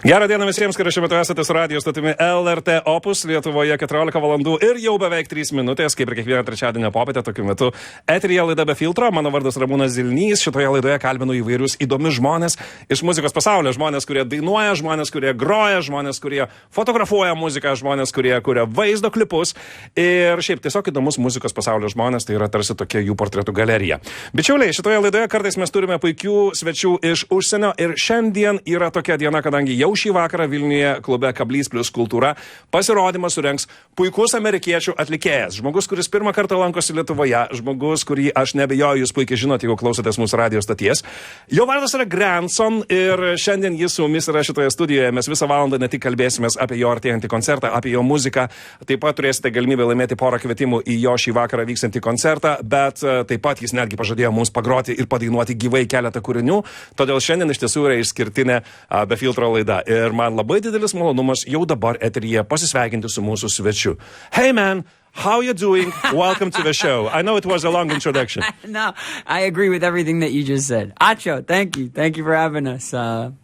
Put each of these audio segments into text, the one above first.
Gerą dieną visiems, kurie šiuo metu esate su radio stotimi LRT OPUS, Lietuvoje 14 valandų ir jau beveik 3 minutės, kaip ir kiekvieną trečiadienio popietę, tokiu metu eteryje laida be filtro. Mano vardas Ramūnas Zilnys. Šitoje laidoje kalbinu įvairius įdomius žmonės iš muzikos pasaulio. Žmonės, kurie dainuoja, žmonės, kurie groja, žmonės, kurie fotografuoja muziką, žmonės, kurie kuria vaizdo klipus. Ir šiaip tiesiog įdomus muzikos pasaulio žmonės, tai yra tarsi tokia jų portretų galerija. Bičiuliai, šitoje laidoje kartais mes turime puikių svečių iš užsienio ir šiandien yra tokia diena, kadangi jau šį vakarą Vilniuje klube Pokalbis plus kultūra pasirodymą surengs puikus amerikiečių atlikėjas. Žmogus, kuris pirmą kartą lankosi Lietuvoje, žmogus, kurį aš nebejoju, jūs puikiai žinote, jeigu klausotės mūsų radio stoties. Jo vardas yra Grandson ir šiandien jis su mumis yra šitoje studijoje. Mes visą valandą ne tik kalbėsimės apie jo artėjantį koncertą, apie jo muziką, taip pat turėsite galimybę laimėti porą kvietimų į jo šį vakarą vyksiantį koncertą, bet taip pat jis netgi pažadėjo mums pagroti ir padainuoti gyvai keletą kūrinių, todėl šiandien iš tiesų yra išskirtinė be filtro laida. Ir man labai didelis malonumas jau dabar eteryje pasisveikinti su mūsų svečiu. Hey man, how you doing? Welcome to the show. I know it was a long introduction. No, I agree with everything that you just said. Acho, thank you. Thank you for having us.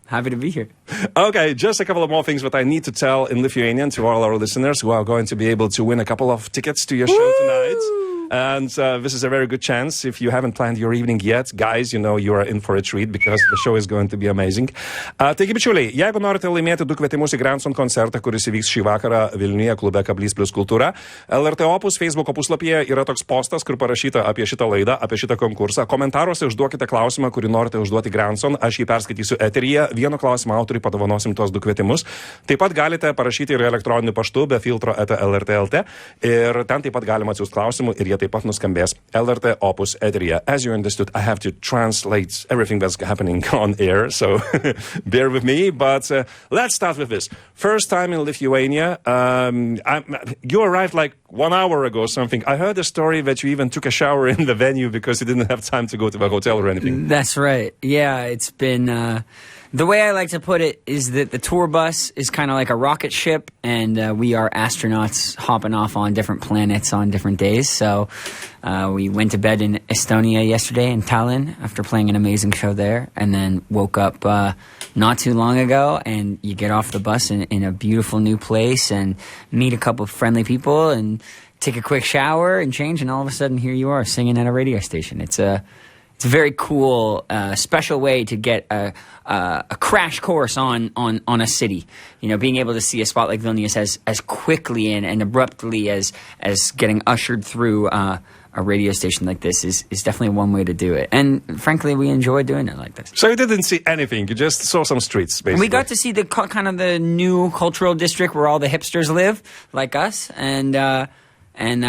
Happy to be here. Okay, just a couple of more things that I need to tell in Lithuanian to all our listeners who are going to be able to win a couple of tickets to your show tonight. And this is a very good chance. If you haven't planned your evening yet, guys, you know you are in for a treat because the show is going to be amazing. Taigi, bičiuliai, jeigu norite laimėti 2 kvietimus į Grandson koncertą, kuris įvyks šį vakarą Vilniuje klube Pokalbis plus kultūra, LRT OPUS Facebook'o puslapyje yra toks postas, kur parašyta apie šitą laidą, apie šitą konkursą. Komentaruose užduokite klausimą, kurį norite užduoti Grandson. Aš jį perskaitysiu eteryje. Vieno klausimo autoriui padovanosim tuos 2 kvietimus. Taip pat galite parašyti ir elektroniniu paštu be filtro @lrt.lt ir ten taip pat galima atsiųsti klausimų ir jie taip pat nuskambės LRT OPUS eteryje. As you understood, I have to translate everything that's happening on air, so bear with me. But let's start with this. First time in Lithuania. You arrived like 1 hour ago or something. I heard a story that you even took a shower in the venue because you didn't have time to go to the hotel or anything. That's right. Yeah, it's been... The way I like to put it is that the tour bus is kind of like a rocket ship, and we are astronauts hopping off on different planets on different days. So we went to bed in Estonia yesterday in Tallinn after playing an amazing show there, and then woke up not too long ago, and you get off the bus in a beautiful new place and meet a couple of friendly people and take a quick shower and change, and all of a sudden here you are singing at a radio station. It's a very cool, special way to get a crash course on a city. You know, being able to see a spot like Vilnius as quickly and abruptly as getting ushered through a radio station like this is definitely one way to do it. And frankly, we enjoy doing it like this. So you didn't see anything, you just saw some streets, basically. We got to see the kind of the new cultural district where all the hipsters live, like us, and that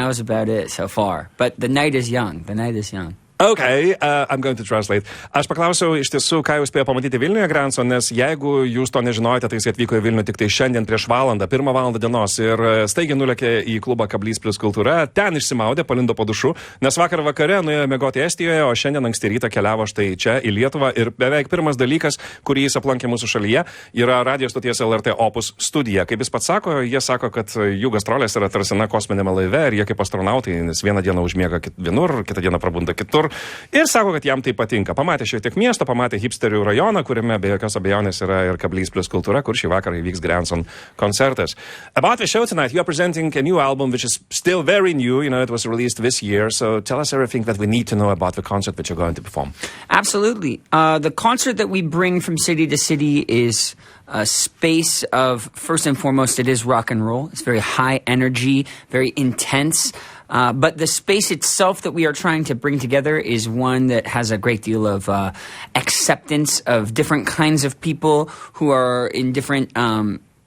was about it so far. But the night is young. The night is young. Okay, I'm going to translate. Aš paklausiau iš tiesų, ką jūs spėjo pamatyti Vilniuje, Grandson, nes jeigu jūs to nežinojate, tai jis atvyko į Vilnių tik tai šiandien prieš valandą, 1 valandą dienos ir staigiai nulėkė į klubą Pokalbis plus kultūra, ten išsimaudė, palindo po dušu, nes vakar vakare nuėjo miegoti Estijoje, o šiandien anksti rytą keliavo štai čia į Lietuvą ir beveik pirmas dalykas, kurį jis aplankė mūsų šalyje, yra radio stoties LRT OPUS studija. Kaip jis pats sako, jie sako, kad jų gastrolės yra tarsi kosminėme laive ir jie kaip astronautai, nes vieną dieną užmiega vienur, kitą dieną prabunda kitur. Ir sako, kad jam tai patinka. Pamatė šiek tiek miesto, pamatė hipsterių rajoną, kuriame be jokios abejonės yra ir Pokalbis plus kultūra, kur šį vakarą įvyks Grandson koncertas. About the show tonight, you are presenting a new album which is still very new. You know, it was released this year. So tell us everything that we need to know about the concert that you're going to perform. Absolutely. The concert that we bring from city to city is a space of, first and foremost, it is rock and roll. It's very high energy, very intense. But the space itself that we are trying to bring together is one that has a great deal of acceptance of different kinds of people who are in different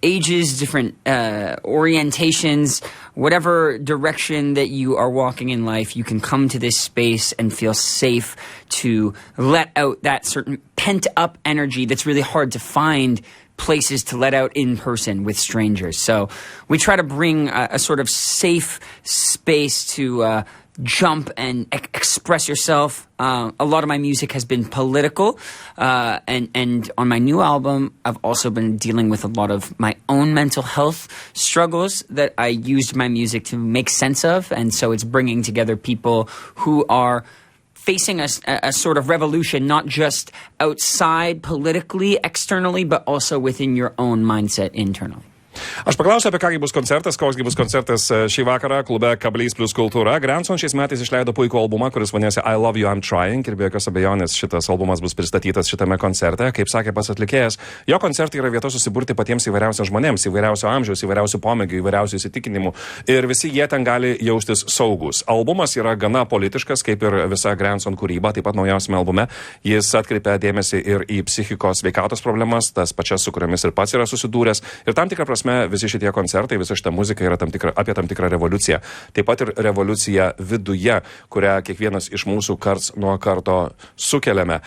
ages, different orientations, whatever direction that you are walking in life, you can come to this space and feel safe to let out that certain pent-up energy that's really hard to find places to let out in person with strangers. So we try to bring a sort of safe space to jump and express yourself. A lot of my music has been political, and on my new album, I've also been dealing with a lot of my own mental health struggles that I used my music to make sense of, and so it's bringing together people who are facing a sort of revolution, not just outside politically, externally, but also within your own mindset internally. Aš paklausiu, apie ką bus koncertas, koks bus koncertas šį vakarą klube Kablys plus kultūra. Granson šiais metais išleido puikų albumą, kuris vadinasi I Love You, I'm Trying, ir be jokios abejonės šitas albumas bus pristatytas šitame koncerte. Kaip sakė pats atlikėjas, jo koncertai yra vieta susiburti patiems įvairiausiams žmonėms, įvairiausio amžiaus, įvairiausių pomėgių, įvairiausių įsitikinimų, ir visi jie ten gali jaustis saugus. Albumas yra gana politiškas, kaip ir visa Granson kūryba, taip pat naujausiame albume. Jis atkreipia dėmesį ir į psichikos sveikatos problemas, tas pačias, su kuriomis ir pats yra susidūręs, ir tam tikrą prasme visi šitie koncertai, visa šita muzika yra apie tam tikrą revoliuciją. Taip pat ir revoliucija viduje, kurią kiekvienas iš mūsų karts nuo karto sukeliame.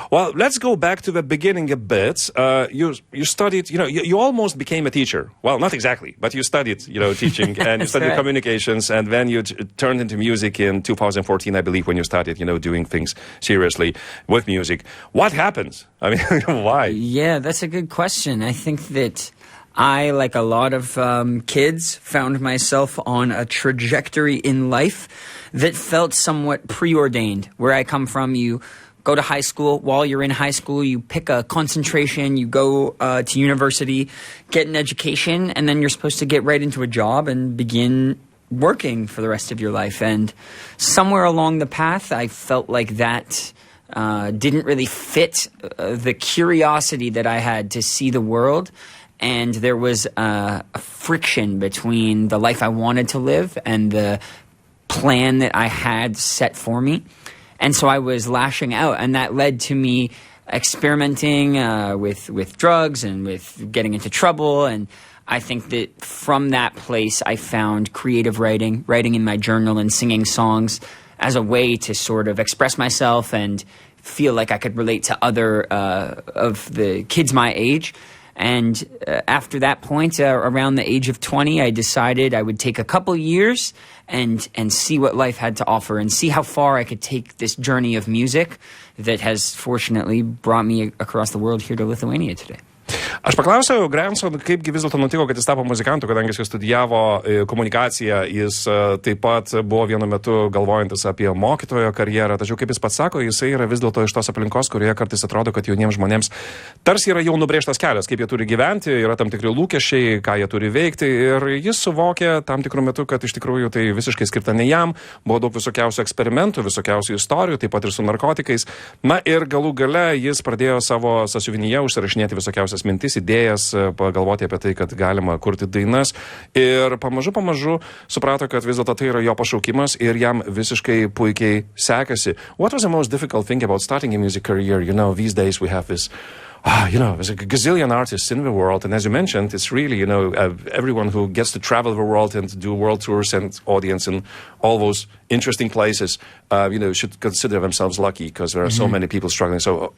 Well, let's go back to the beginning a bit. You studied, you almost became a teacher. Well, not exactly, but you studied, teaching, and you studied communications, and then you turned into music in 2014, I believe, when you started, doing things seriously with music. What happened? I mean, why? Yeah, that's a good question. I think that I, like a lot of kids, found myself on a trajectory in life that felt somewhat preordained. Where I come from, you go to high school. While you're in high school, you pick a concentration, you go to university, get an education, and then you're supposed to get right into a job and begin working for the rest of your life. And somewhere along the path, I felt like that didn't really fit the curiosity that I had to see the world. And there was a friction between the life I wanted to live and the plan that I had set for me. And so I was lashing out, and that led to me experimenting with drugs and with getting into trouble. And I think that from that place, I found creative writing in my journal and singing songs as a way to sort of express myself and feel like I could relate to other of the kids my age. And after that point, around the age of 20, I decided I would take a couple years and see what life had to offer and see how far I could take this journey of music that has fortunately brought me across the world here to Lithuania today. Aš paklausiau Granson, kaipgi vis dėlto nutiko, kad jis tapo muzikantu, kadangi jis studijavo komunikaciją, jis taip pat buvo vienu metu galvojantis apie mokytojo karjerą, tačiau kaip jis pats sako, jisai yra vis dėlto iš tos aplinkos, kurioje kartais atrodo, kad jauniems žmonėms tarsi yra jau nubrėžtas kelias, kaip jie turi gyventi, yra tam tikri lūkesčiai, ką jie turi veikti, ir jis suvokė tam tikrų metu, kad iš tikrųjų tai visiškai skirta ne jam, buvo daug visokiausių eksperimentų, visokiausių istorijų, taip pat ir su narkotikais. Na ir galų gale jis pradėjo savo sąsiuvinyje užsirašinėti visokiausias mintis, idėjas, pagalvoti apie tai, kad galima kurti dainas, ir pamažu suprato, kad vis dėlto tai yra jo pašaukimas ir jam visiškai puikiai sekasi. What was the most difficult thing about starting a music career? These days we have this there's a gazillion artists in the world, and as you mentioned, it's really, everyone who gets to travel the world and do world tours and audience in all those interesting places, should consider themselves lucky, because there are so many people struggling. So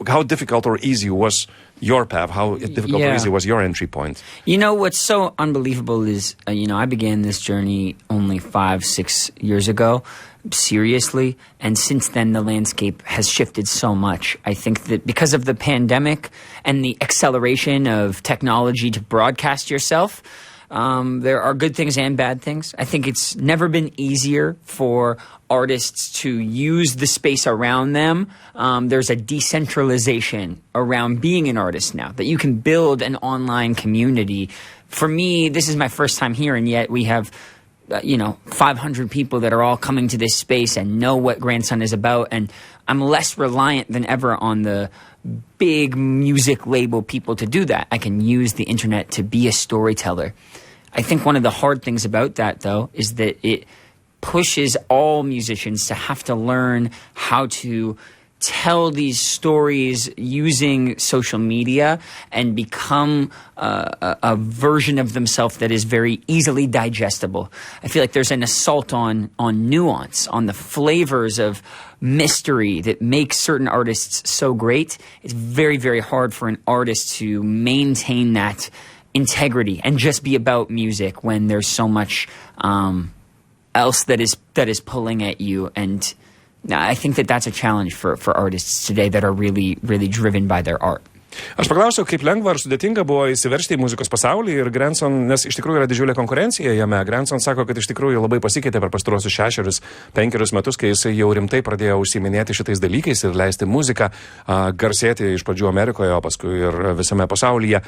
how difficult or easy was your path? How difficult or easy was your entry point? What's so unbelievable is, I began this journey only 5-6 years ago, seriously, and since then the landscape has shifted so much. I think that because of the pandemic and the acceleration of technology to broadcast yourself, there are good things and bad things. I think it's never been easier for artists to use the space around them. There's a decentralization around being an artist now, that you can build an online community. For me, this is my first time here, and yet we have 500 people that are all coming to this space and know what Grandson is about, and I'm less reliant than ever on the big music label people to do that. I can use the internet to be a storyteller. I think one of the hard things about that, though, is that it pushes all musicians to have to learn how to tell these stories using social media and become a version of themselves that is very easily digestible. I feel like there's an assault on nuance, on the flavors of mystery that makes certain artists so great. It's very, very hard for an artist to maintain that integrity and just be about music when there's so much else that is pulling at you. And I think that that's a challenge for artists today that are really, really driven by their art. Aš paklausiau, kaip lengva ar sudėtinga buvo įsiveržti į muzikos pasaulį ir Granson, nes iš tikrųjų yra didžiulė konkurencija jame. Granson sako, kad iš tikrųjų labai pasikeitė per pastaruosius 6-5 metus, kai jis jau rimtai pradėjo užsiiminėti šitais dalykais ir leisti muziką, garsėti iš pradžių Amerikoje, o paskui ir visame pasaulyje.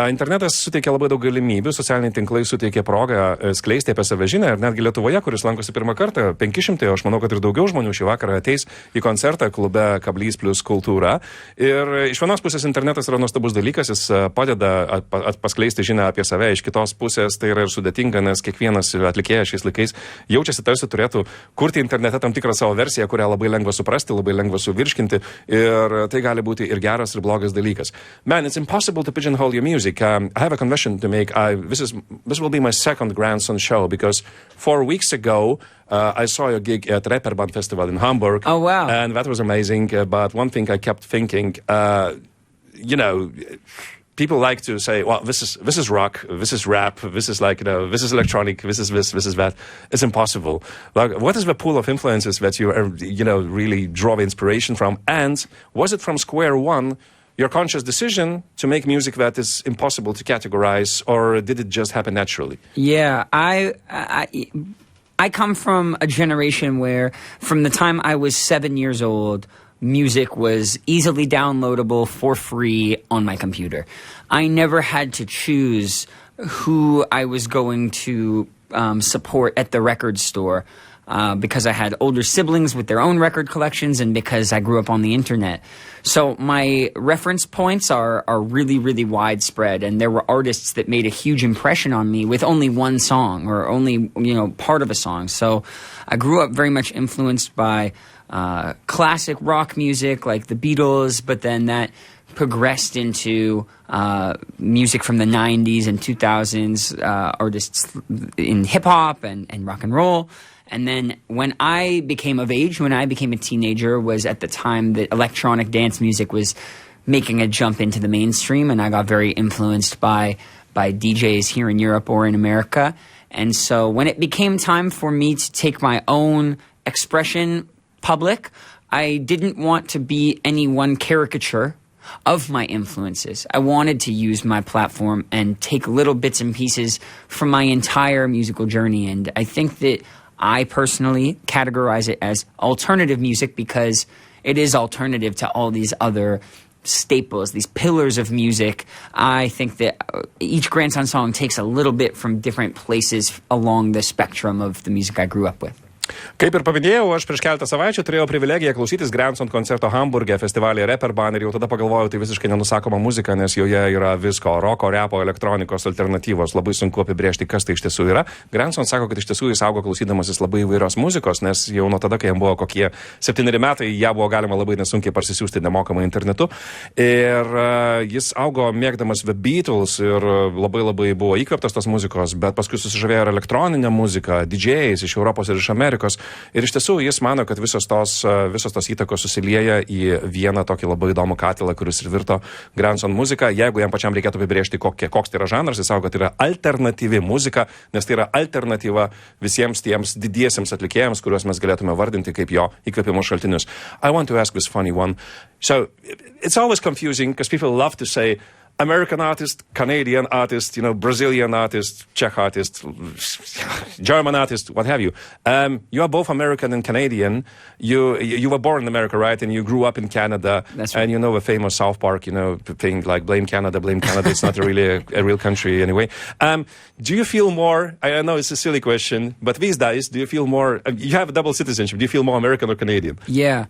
Internetas suteikia labai daug galimybių, socialiniai tinklai suteikia progą skleisti apie save žinią ir netgi Lietuvoje, kuris lankosi pirmą kartą, 500, o aš manau, kad ir daugiau žmonių šį vakarą ateis į koncertą klube Kablys plus kultūra. Ir iš vienos pusės internetas yra nuostabus dalykas, jis padeda paskleisti žinią apie save, iš kitos pusės tai yra ir sudėtinga, nes kiekvienas atlikėjas šiais laikais jaučiasi tarsi turėtų kurti internete tam tikrą savo versiją, kurią labai lengva suprasti, labai lengva suvirškinti ir tai gali būti ir geras, ir blogas dalykas. Man, it's impossible to pigeonhole your music. I have a confession to make. This will be my second Grandson show because 4 weeks ago I saw your gig at Reeperbahn Festival in Hamburg. Oh, wow. And that was amazing. But one thing I kept thinking, you know, people like to say, well, this is rock, this is rap, this is like, you know, this is electronic, this is that. It's impossible. Like, what is the pool of influences that you, you know, really draw inspiration from? And was it from square one your conscious decision to make music that is impossible to categorize, or did it just happen naturally? Yeah, I come from a generation where from the time I was 7 years old, music was easily downloadable for free on my computer. I never had to choose who I was going to support at the record store because I had older siblings with their own record collections and because I grew up on the internet. So my reference points are really, really widespread, and there were artists that made a huge impression on me with only one song or only, you know, part of a song. So I grew up very much influenced by classic rock music like the Beatles, but then that progressed into music from the 90s and 2000s, artists in hip-hop and rock and roll. And then when I became of age, when I became a teenager, was at the time that electronic dance music was making a jump into the mainstream, and I got very influenced by DJs here in Europe or in America. And so when it became time for me to take my own expression public, I didn't want to be any one caricature of my influences. I wanted to use my platform and take little bits and pieces from my entire musical journey. And I think that I personally categorize it as alternative music because it is alternative to all these other staples, these pillars of music. I think that each Grandson song takes a little bit from different places along the spectrum of the music I grew up with. Kaip ir paminėjau, aš prieš keletą savaičių turėjau privilegiją klausytis Granson koncerto Hamburge festivalyje Reeperbahn ir jau tada pagalvojau, tai visiškai nenusakoma muzika, nes joje yra visko, roko, repo, elektronikos, alternatyvos, labai sunku apibrėžti, kas tai iš tiesų yra. Granson sako, kad iš tiesų jis augo klausydamasis labai įvairios muzikos, nes jau nuo tada, kai jam buvo kokie 7 metai, ją buvo galima labai nesunkiai parsisiųsti nemokamai internetu. Ir jis augo mėgdamas The Beatles ir labai buvo įkvėptas tos muzikos, bet paskui susižavėjo ir elektroninę muziką, DJs iš Europos ir iš Amerikos. Ir iš tiesų jis mano, kad visos tos įtakos susilieja į vieną tokį labai įdomų katilą, kuris ir virto Granson muzika. Jeigu jam pačiam reikėtų apibrėžti, koks tai yra žanras, jis sako, kad tai yra alternatyvi muzika, nes tai yra alternatyva visiems tiems didiesiems atlikėjams, kuriuos mes galėtume vardinti kaip jo įkvėpimo šaltinius. I want to ask this funny one. So, it's always confusing because people love to say American artist, Canadian artist, you know, Brazilian artist, Czech artist, German artist, what have you. You are both American and Canadian. You were born in America, right? And you grew up in Canada. That's right. And you know the famous South Park, you know, thing like blame Canada. It's not really a real country anyway. Do you feel more, I know it's a silly question, but these days, do you feel more, you have a double citizenship, do you feel more American or Canadian? Yeah.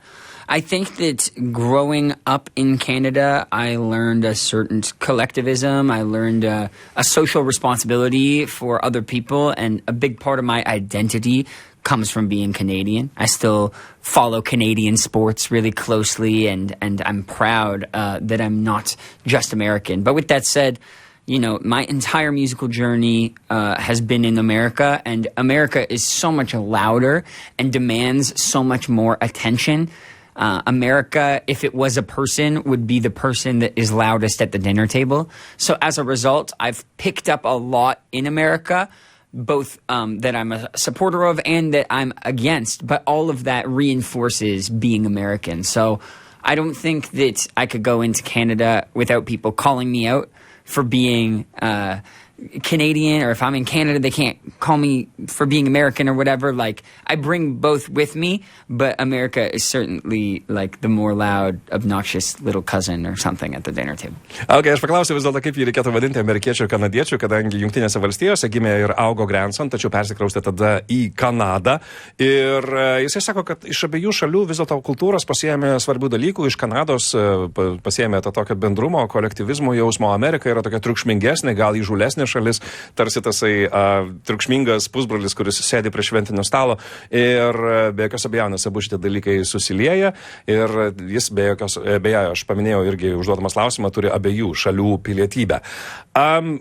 I think that growing up in Canada, I learned a certain collectivism. I learned a social responsibility for other people, and a big part of my identity comes from being Canadian. I still follow Canadian sports really closely, and I'm proud that I'm not just American. But with that said, you know, my entire musical journey has been in America, and America is so much louder and demands so much more attention. America, if it was a person, would be the person that is loudest at the dinner table. So as a result, I've picked up a lot in America, both that I'm a supporter of and that I'm against, but all of that reinforces being American. So I don't think that I could go into Canada without people calling me out for being Canadian, or if I'm in Canada, they can't call me for being American or whatever. Like, I bring both with me, but America is certainly like the more loud, obnoxious little cousin or something at the dinner table. Okay, aš paklausiu vis dėlto, kaip jį reikėtų vadinti amerikiečių ir kanadiečių, kadangi Jungtinėse valstijose gimė ir augo grandson, tačiau persikraustė tada į Kanadą. Ir jisai sako, kad iš abiejų šalių vis dėlto kultūros pasiėmė svarbių dalykų. Iš Kanados pasiėmė tą tokio bendrumo, kolektyvizmo jausmo. Amerika yra tokia triukšmingesnė, gal įžūlesnė šalis, tarsi tasai triukšmingas pusbrolis, kuris sėdi prie šventinio stalo, ir be jokios abejonės abu šitie dalykai susilieja, ir jis beje, aš paminėjau irgi užduodamas klausimą, turi abiejų šalių pilietybę.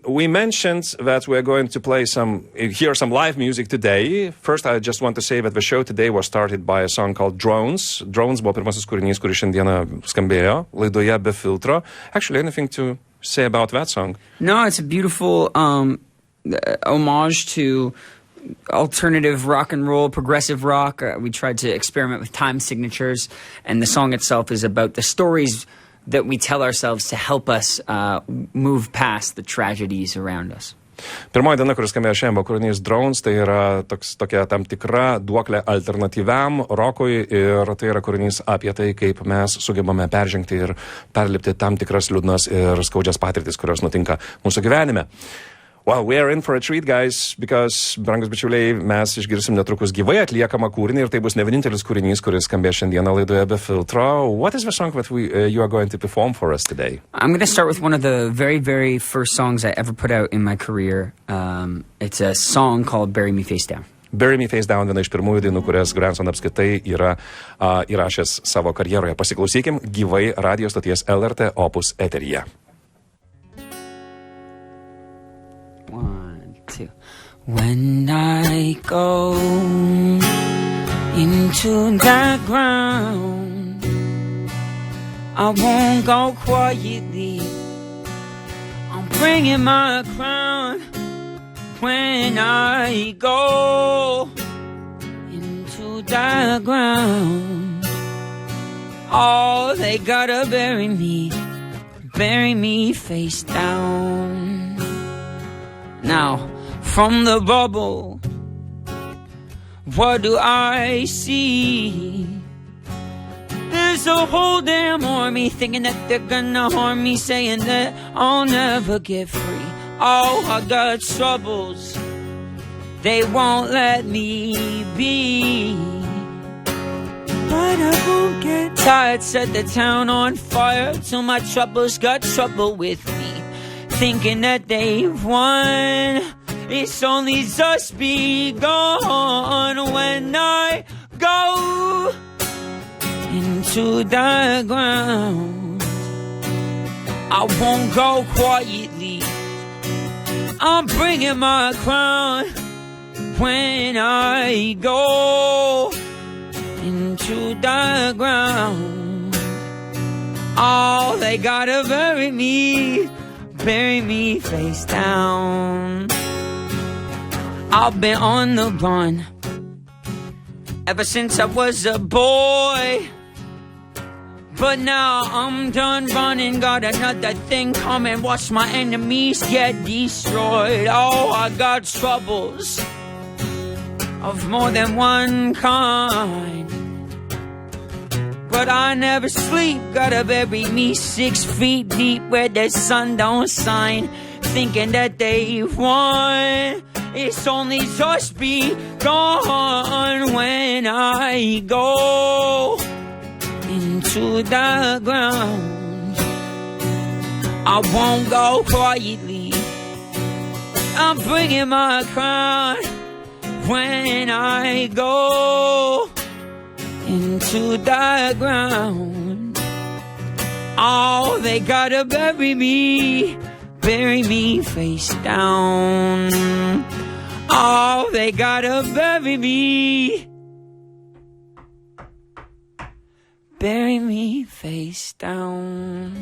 We mentioned that we're going to hear some live music today. First, I just want to say that the show today was started by a song called Drones. Drones buvo pirmasis kūrinys, kuris šiandieną skambėjo laidoje Be filtro. Actually, anything to say about that song? No, it's a beautiful homage to alternative rock and roll, progressive rock. We tried to experiment with time signatures, and the song itself is about the stories that we tell ourselves to help us move past the tragedies around us. Pirmoji diena, kuris skambėjo šiandien, buvo kūrinys Drones, tai yra tokia tam tikra duoklė alternatyviam rokui, ir tai yra kūrinys apie tai, kaip mes sugebame peržengti ir perlipti tam tikras liūdnas ir skaudžias patirtis, kurios nutinka mūsų gyvenime. Well, we are in for a treat, guys, because, brangus bičiuliai, mes išgirsim netrukus gyvai atliekamą kūrinį, ir tai bus ne vienintelis kūrinys, kuris skambės šiandieną laidoje Be filtro. What is the song that you are going to perform for us today? I'm going to start with one of the very, very first songs I ever put out in my career. It's a song called Bury Me Face Down. Bury Me Face Down, viena iš pirmųjų dainų, kurias Grandson apskritai yra įrašęs savo karjeroje. Pasiklausykim gyvai radio stoties LRT OPUS eteryje. 1, 2. When I go into the ground, I won't go quietly. I'm bringing my crown. When I go into the ground, oh, they gotta bury me face down. Now, from the bubble, what do I see? There's a whole damn army thinking that they're gonna harm me, saying that I'll never get free. Oh, I got troubles, they won't let me be. But I won't get tired, set the town on fire till my troubles got trouble with me. Thinking that they've won, it's only just begun. When I go into the ground, I won't go quietly. I'm bringing my crown. When I go into the ground, oh, they gotta bury me face down. I've been on the run ever since I was a boy, but now I'm done running, got another thing coming. Watch my enemies get destroyed. Oh, I got troubles of more than one kind, but I never sleep. Gotta bury me 6 feet deep where the sun don't shine. Thinking that they've won, it's only just begun. When I go into the ground, I won't go quietly. I'm bringing my crown. When I go into the ground, oh, they gotta bury me face down. Oh, they gotta bury me face down.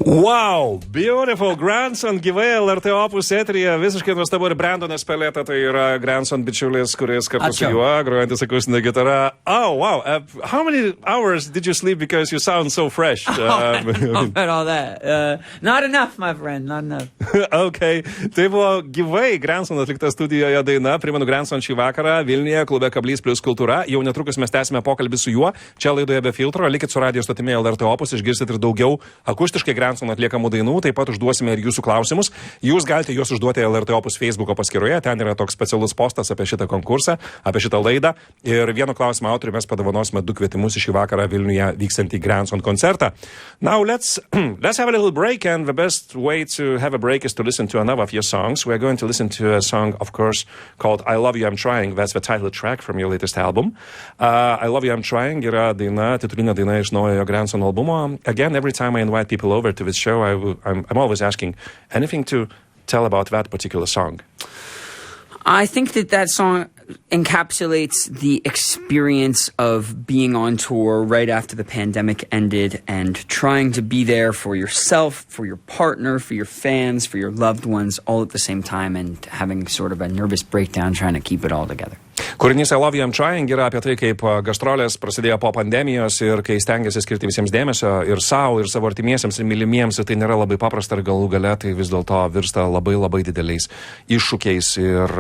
Wow, beautiful, Grandson gyvai LRT OPUS eteryje, visiškai nuostabu ir Brandonas Pelėta, tai yra Grandson bičiulis, kuris kartu su juo grojantis akustinę gitarą. Oh, wow, how many hours did you sleep because you sound so fresh? About all that. Not enough, my friend, not enough. Okay, tai buvo gyvai Grandson atlikta studijoje daina, primenu Grandson šį vakarą Vilniuje, klube Kablys plus kultūra, jau netrukus mes tęsime pokalbį su juo, čia laidoje be filtro, likit su radio stotimi LRT OPUS, išgirsit ir daugiau akustiškai Grandson atliekamų dainų, taip pat užduosime ir jūsų klausimus. Jūs galite juos užduoti LRT OPUS Facebooko paskyroje, ten yra toks specialus postas apie šitą konkursą, apie šitą laidą. Ir vieno klausimo autoriui mes padovanosime 2 kvietimus į šį vakarą Vilniuje vykstantį Grandson koncertą. Now let's have a little break, and the best way to have a break is to listen to another of your songs. We're going to listen to a song, of course, called I Love You, I'm Trying. That's the title track from your latest album. I Love You, I'm Trying yra daina, titulinė daina iš naujojo Grandson albumo. Again, every time I invite people over to this show, I'm always asking anything to tell about that particular song. I think that song encapsulates the experience of being on tour right after the pandemic ended and trying to be there for yourself, for your partner, for your fans, for your loved ones all at the same time, and having sort of a nervous breakdown trying to keep it all together. Kūrinys I Love You, I'm Trying yra apie tai, kaip gastrolės prasidėjo po pandemijos ir kai stengiasi skirti visiems dėmesio ir savo, ir savo artimiesiems, ir mylimiems, ir tai nėra labai paprasta ir galų gale tai vis dėlto virsta labai labai dideliais iššūkiais ir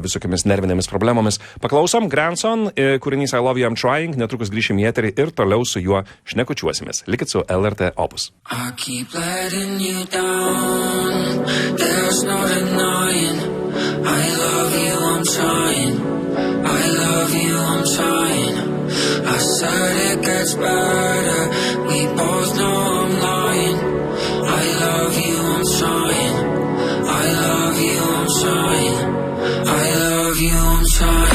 visokiamis nervinėmis problemomis. Paklausom Grandson, kūrinys I Love You, I'm Trying, netrukus grįšim į eterį ir toliau su juo šnekučiuosimės. Likit su LRT OPUS. I keep letting you down, there's no denying, I love you, I'm trying. I love you, I'm trying. I said it gets better, we both know I'm lying. I love you, I'm trying. I love you, I'm trying. I love you, I'm trying.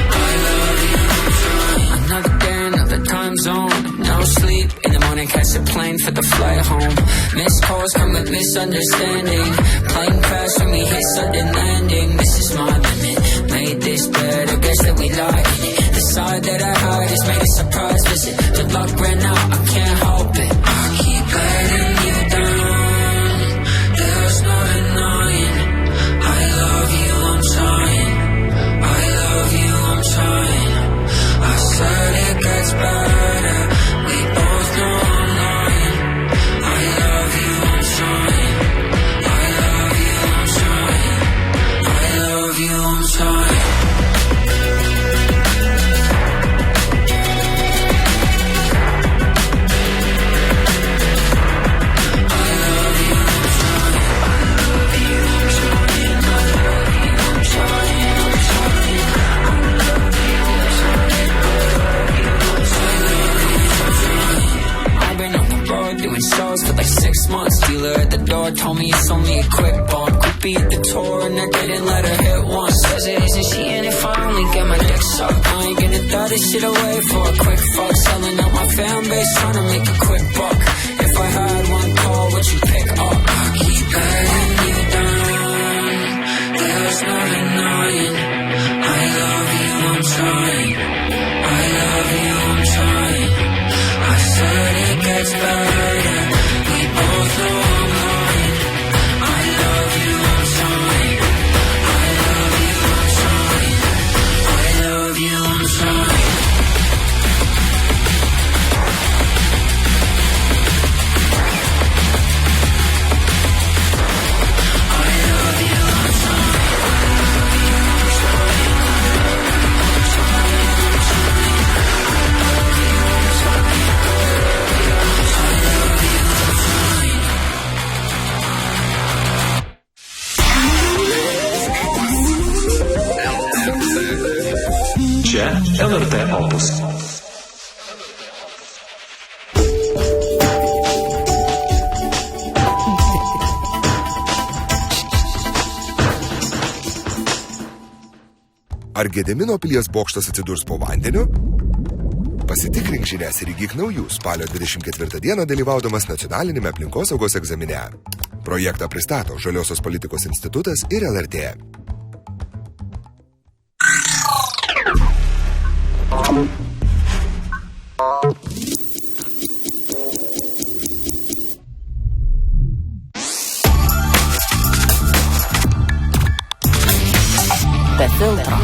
I love you, I'm trying. Another day, another time zone, no sleep. In the morning, catch a plane for the flight home. Missed calls come with misunderstanding. Plane crash when we hit sudden landing. This is my limit, made this bed, I guess that we like it. The side that I hide is made a surprise visit. The luck ran out, I can't help it. I keep letting you down, there's no denying. I love you, I'm trying. I love you, I'm trying. I said it gets better, we both know I'm lying. I love you, I'm trying. I love you, I'm trying. I love you, I'm trying. Shows for like 6 months. Dealer at the door told me it's only a quick bump. Groupie at the tour and I didn't let her hit once. Says it isn't she in if I only get my dick sucked. I ain't gonna throw this shit away for a quick fuck. Selling out my fan base trying to make a quick buck. If I had one call, would you pick up? I keep letting you down, there's no denying. I love you, I'm trying. I love you, I'm trying. I said it gets better. Čia LRT OPUS. Ar Gedimino pilies bokštas atsidurs po vandeniu? Pasitikrink žinias ir įgyk naujų spalio 24 dieną dalyvaudamas nacionalinėme aplinkosaugos egzamine. Projektą pristato Žaliosios politikos institutas ir LRT. Be filtro.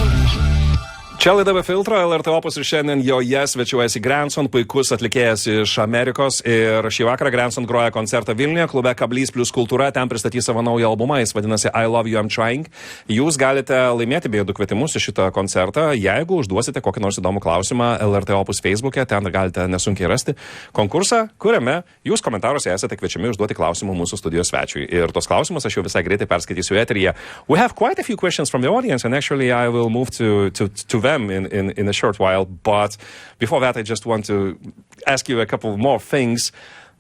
Čia laida Be filtro, LRT OPUS ir šiandien joje svečiuojasi Granson, puikus atlikėjas iš Amerikos. Ir šį vakarą Granson groja koncertą Vilniuje, klube Pokalbis plus kultūra, ten pristatys savo naują albumą, jis vadinasi I Love You, I'm Trying. Jūs galite laimėti beje 2 kvietimus į šitą koncertą, jeigu užduosite kokį nors įdomų klausimą LRT OPUS Facebook'e, ten galite nesunkiai rasti konkursą, kuriame jūs komentaruose esate kviečiami užduoti klausimų mūsų studijos svečiui. Ir tos klausimus aš jau visai greitai perskaitysiu eteryje. We have quite a few questions from the audience, and actually I will move to them in a short while, but before that I just want to ask you a couple more things.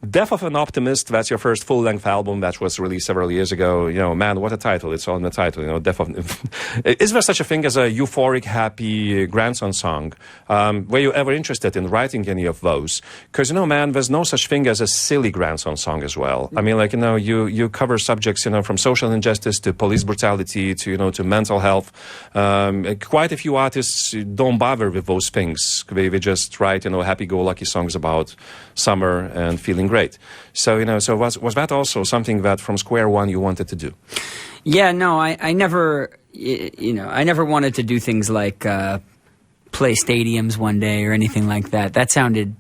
Death of an Optimist, that's your first full-length album that was released several years ago. You know, man, what a title. It's all in the title, you know, Death of... Is there such a thing as a euphoric, happy grandson song? Were you ever interested in writing any of those? Because, you know, man, there's no such thing as a silly grandson song as well. I mean, like, you know, you cover subjects, you know, from social injustice to police brutality to, you know, to mental health. Quite a few artists don't bother with those things. They just write, you know, happy-go-lucky songs about summer and feeling great. So, you know, so was that also something that from square one you wanted to do? Yeah, no, I never, you know, I never wanted to do things like play stadiums one day or anything like that. That sounded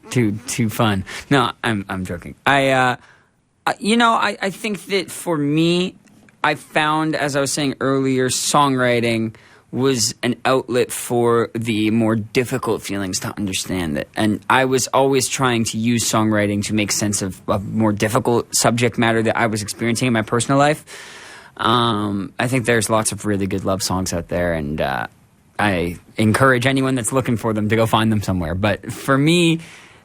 too fun. No, I'm joking. You know, I think that for me, I found, as I was saying earlier, songwriting was an outlet for the more difficult feelings to understand it. And I was always trying to use songwriting to make sense of more difficult subject matter that I was experiencing in my personal life. I think there's lots of really good love songs out there, and I encourage anyone that's looking for them to go find them somewhere. But for me,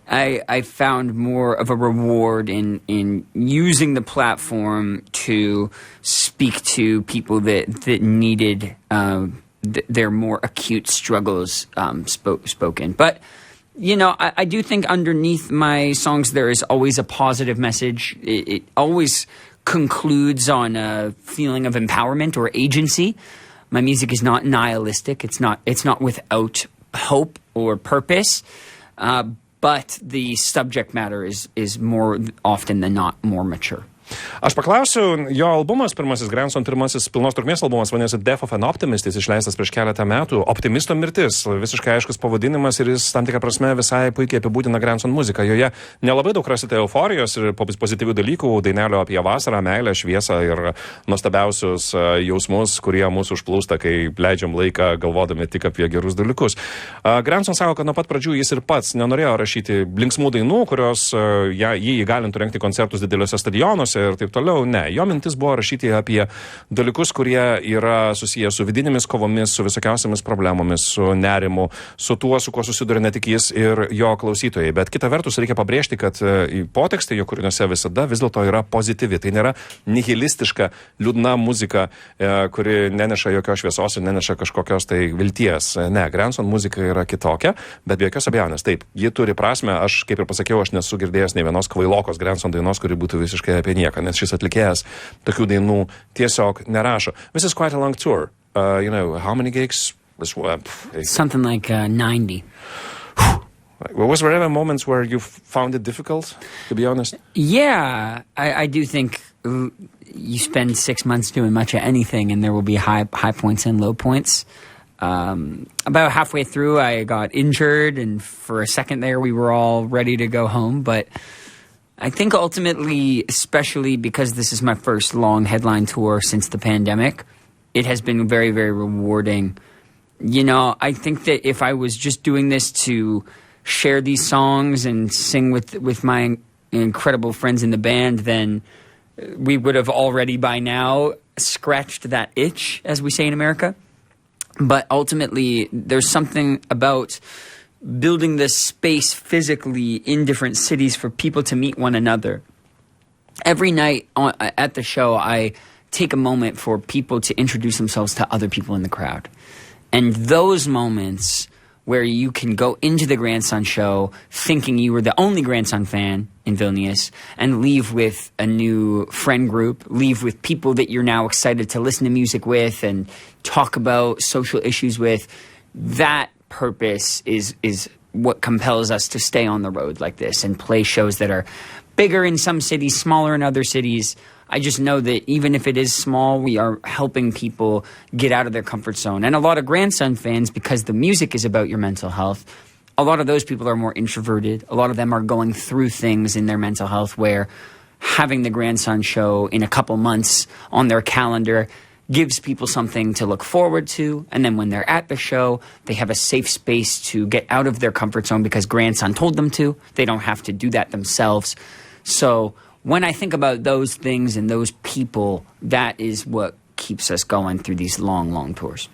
I found more of a reward in using the platform to speak to people that needed their more acute struggles spoken. But, you know, I do think underneath my songs there is always a positive message. It always concludes on a feeling of empowerment or agency. My music is not nihilistic. It's not without hope or purpose. But the subject matter is more often than not more mature. Aš paklausiu, jo albumas, pirmasis Granson, pirmasis pilnos trukmės albumas, vadinasi Death of an Optimist, jis išleistas prieš keletą metų. Optimisto mirtis, visiškai aiškus pavadinimas ir jis tam tikrą prasme visai puikiai apibūdina Granson muziką. Joje nelabai daug rasite euforijos ir pozityvių dalykų, dainelio apie vasarą, meilę, šviesą ir nuostabiausius jausmus, kurie mūsų užplūsta, kai leidžiam laiką galvodami tik apie gerus dalykus. Granson sako, kad nuo pat pradžių jis ir pats nenorėjo rašyti linksmų dainų, kurios jį įgalintų rengti koncertus dideliuose stadionuose ir taip toliau. Ne, jo mintis buvo rašyti apie dalykus, kurie yra susiję su vidinėmis kovomis, su visokiausiamis problemomis, su nerimu, su tuo, su kuo susiduria ne tik jis ir jo klausytojai. Bet kita vertus reikia pabrėžti, kad potekstai jo kūriniuose visada vis dėlto yra pozityvi. Tai nėra nihilistiška, liūdna muzika, kuri neneša jokios šviesos ir neneša kažkokios tai vilties. Ne, Granson muzika yra kitokia, bet be jokios abejonės. Taip, ji turi prasme. Aš, kaip ir pasakiau, aš nesu girdėjęs nei vienos kvailokos Granson dainos, kuri būtų visiškai apie nieką, nes šis atlikėjas tokių dainų tiesiog nerašo. This is quite a long tour. You know, how many gigs? Something like 90. Was there ever moments where you found it difficult, to be honest? Yeah, I do think you spend 6 months doing much of anything, and there will be high points and low points. About halfway through, I got injured, and for a second there, we were all ready to go home, but I think ultimately, especially because this is my first long headline tour since the pandemic, it has been very, very rewarding. You know, I think that if I was just doing this to share these songs and sing with my incredible friends in the band, then we would have already by now scratched that itch, as we say in America. But ultimately, there's something about building this space physically in different cities for people to meet one another. Every night at the show, I take a moment for people to introduce themselves to other people in the crowd. And those moments where you can go into the Grandson show thinking you were the only Grandson fan in Vilnius and leave with a new friend group, leave with people that you're now excited to listen to music with and talk about social issues with, that purpose is what compels us to stay on the road like this and play shows that are bigger in some cities, smaller in other cities. I just know that even if it is small, we are helping people get out of their comfort zone. And a lot of Grandson fans, because the music is about your mental health, a lot of those people are more introverted. A lot of them are going through things in their mental health where having the Grandson show in a couple months on their calendar gives people something to look forward to. And then when they're at the show, they have a safe space to get out of their comfort zone because Grandson told them to. They don't have to do that themselves. So when I think about those things and those people, that is what keeps us going through these long, long tours.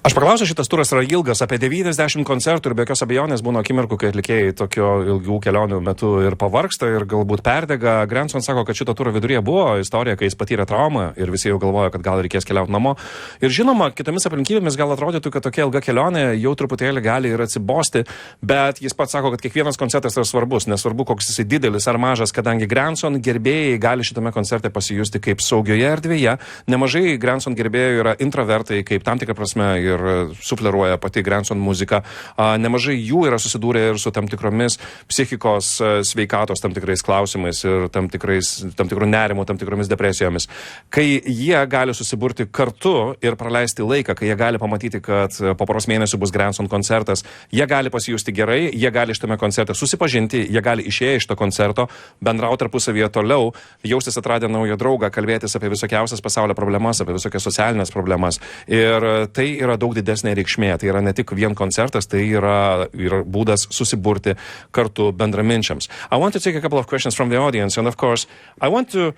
Aš paklausiu, šitas turas yra ilgas, apie 90 koncertų ir be jokios abejonės būna akimirkų, kai atlikėjai tokio ilgų kelionių metu ir pavargsta ir galbūt perdega. Grandson sako, kad šito turo viduryje buvo istorija, kai jis patyrė traumą ir visi jau galvojo, kad gal reikės keliauti namo. Ir žinoma, kitomis aplinkybėmis gal atrodytų, kad tokia ilga kelionė jau truputėlį gali ir atsibosti, bet jis pats sako, kad kiekvienas koncertas yra svarbus, nesvarbu, koks jis didelis ar mažas, kadangi Grandson gerbėjai gali šitame koncerte pasijusti kaip saugioje erdvėje. Nemažai Grandson gerbėjų yra introvertai, kaip tam tikra prasme ir sufleruoja pati Grandson muzika. Nemažai jų yra susidūrę ir su tam tikromis psichikos sveikatos tam tikrais klausimais ir tam tikrų nerimų, tam tikromis depresijomis. Kai jie gali susiburti kartu ir praleisti laiką, kai jie gali pamatyti, kad po poros mėnesių bus Grandson koncertas, jie gali pasijusti gerai, jie gali šitame koncerte susipažinti, jie gali išėję iš to koncerto, bendrauti tarpusavyje toliau, jaustis atradę naują draugą, kalbėtis apie visokiausias pasaulio problemas, apie visokias socialinės problemas. Ir tai yra daug didesnė reikšmė. Tai yra ne tik vien koncertas, tai yra būdas susiburti kartu bendraminčiams. I want to take a couple of questions from the audience, and of course, I want to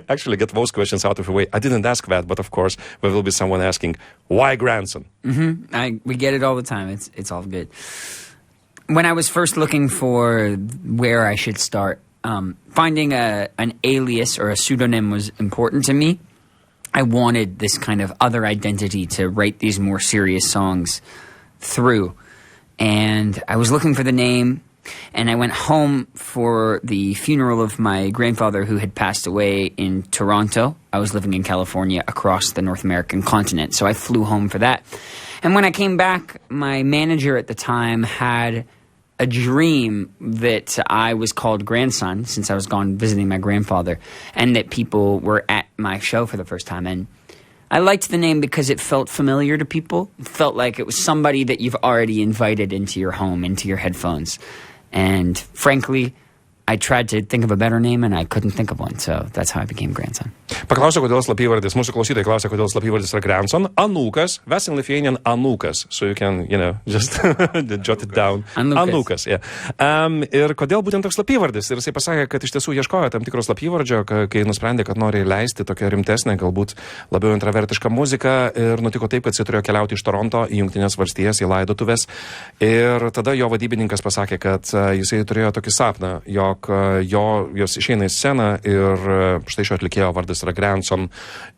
actually get those questions out of the way. I didn't ask that, but of course, there will be someone asking, why Grandson? We get it all the time. It's all good. When I was first looking for where I should start, finding an alias or a pseudonym was important to me. I wanted this kind of other identity to write these more serious songs through. And I was looking for the name, and I went home for the funeral of my grandfather who had passed away in Toronto. I was living in California across the North American continent, so I flew home for that. And when I came back, my manager at the time had a dream that I was called Grandson since I was gone visiting my grandfather, and that people were at my show for the first time. And I liked the name because it felt familiar to people. It felt like it was somebody that you've already invited into your home, into your headphones. And frankly, I tried to think of a better name and I couldn't think of one, so that's how I became Grandson. Paklausiu, kodėl slapyvardis. Mūsų klausytojai klausia, kodėl slapyvardis yra Grandson. Anūkas, that's in Lithuanian Anūkas, so you can, just jot it down. Anūkas, yeah. Ir kodėl būtent toks slapyvardis? Ir jisai pasakė, kad iš tiesų ieškojo tam tikro slapyvardžio, kai nusprendė, kad nori leisti tokią rimtesnę, galbūt labiau intravertišką muziką. Ir nutiko taip, kad jisai turėjo keliauti iš Toronto į Jungtinės valstijas, į laidotuves. Ir tada jo vadybininkas pasakė, kad jisai turėjo tokį sapną, jog jos išeina į sceną ir štai šio atlikėjo vardas yra Grandson.